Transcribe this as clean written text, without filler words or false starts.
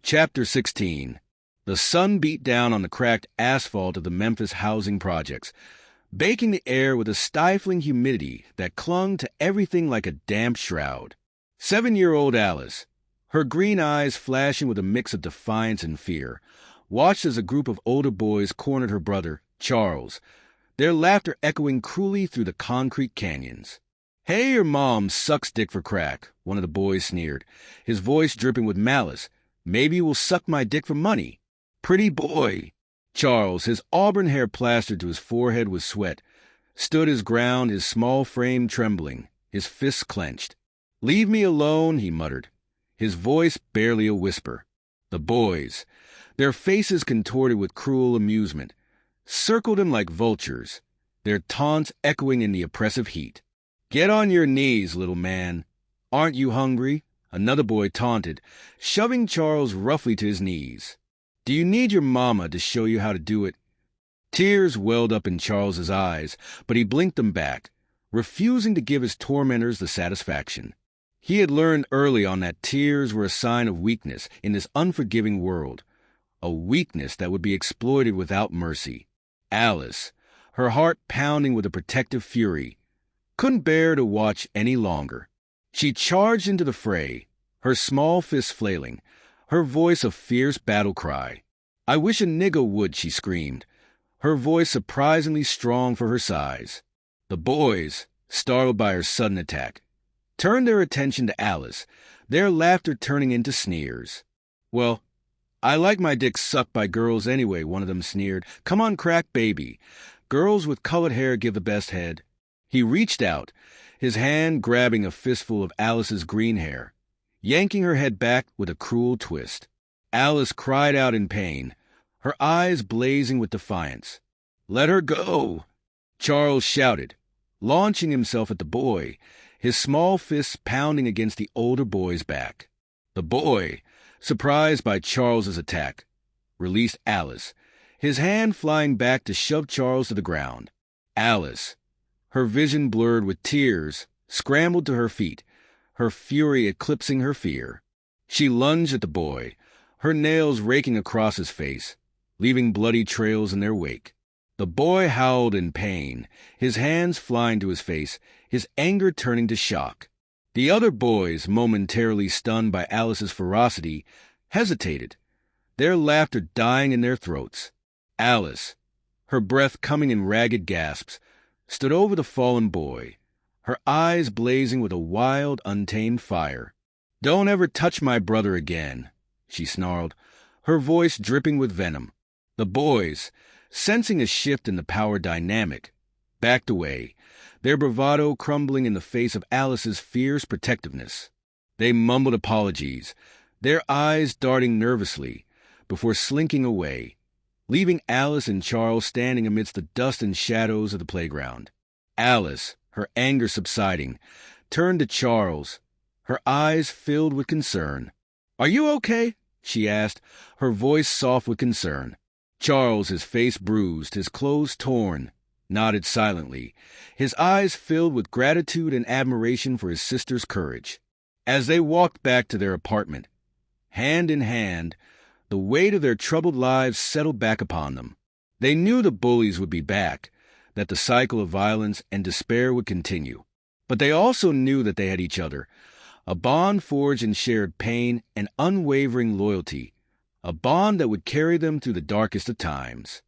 Chapter 16. The sun beat down on the cracked asphalt of the Memphis housing projects, baking the air with a stifling humidity that clung to everything like a damp shroud. 7-year-old Alice, her green eyes flashing with a mix of defiance and fear, watched as a group of older boys cornered her brother, Charles, their laughter echoing cruelly through the concrete canyons. "Hey, your mom sucks dick for crack," one of the boys sneered, his voice dripping with malice. "Maybe you will suck my dick for money." "Pretty boy." Charles, his auburn hair plastered to his forehead with sweat, stood his ground, his small frame trembling, his fists clenched. "Leave me alone," he muttered, his voice barely a whisper. The boys, their faces contorted with cruel amusement, circled him like vultures, their taunts echoing in the oppressive heat. "Get on your knees, little man. Aren't you hungry?" Another boy taunted, shoving Charles roughly to his knees. "Do you need your mama to show you how to do it?" Tears welled up in Charles's eyes, but he blinked them back, refusing to give his tormentors the satisfaction. He had learned early on that tears were a sign of weakness in this unforgiving world, a weakness that would be exploited without mercy. Alice, her heart pounding with a protective fury, couldn't bear to watch any longer. She charged into the fray, her small fists flailing, her voice a fierce battle cry. "I wish a nigger would," she screamed, her voice surprisingly strong for her size. The boys, startled by her sudden attack, turned their attention to Alice, their laughter turning into sneers. "Well, I like my dick sucked by girls anyway," one of them sneered. "Come on, crack baby. Girls with colored hair give the best head." He reached out, his hand grabbing a fistful of Alice's green hair, yanking her head back with a cruel twist. Alice cried out in pain, her eyes blazing with defiance. "Let her go!" Charles shouted, launching himself at the boy, his small fists pounding against the older boy's back. The boy, surprised by Charles's attack, released Alice, his hand flying back to shove Charles to the ground. Alice, her vision blurred with tears, scrambled to her feet, her fury eclipsing her fear. She lunged at the boy, her nails raking across his face, leaving bloody trails in their wake. The boy howled in pain, his hands flying to his face, his anger turning to shock. The other boys, momentarily stunned by Alice's ferocity, hesitated, their laughter dying in their throats. Alice, her breath coming in ragged gasps, stood over the fallen boy, her eyes blazing with a wild, untamed fire. "Don't ever touch my brother again," she snarled, her voice dripping with venom. The boys, sensing a shift in the power dynamic, backed away, their bravado crumbling in the face of Alice's fierce protectiveness. They mumbled apologies, their eyes darting nervously, before slinking away, leaving Alice and Charles standing amidst the dust and shadows of the playground. Alice, her anger subsiding, turned to Charles, her eyes filled with concern. "Are you okay?" she asked, her voice soft with concern. Charles, his face bruised, his clothes torn, nodded silently, his eyes filled with gratitude and admiration for his sister's courage. As they walked back to their apartment, hand in hand, the weight of their troubled lives settled back upon them. They knew the bullies would be back, that the cycle of violence and despair would continue. But they also knew that they had each other, a bond forged in shared pain and unwavering loyalty, a bond that would carry them through the darkest of times.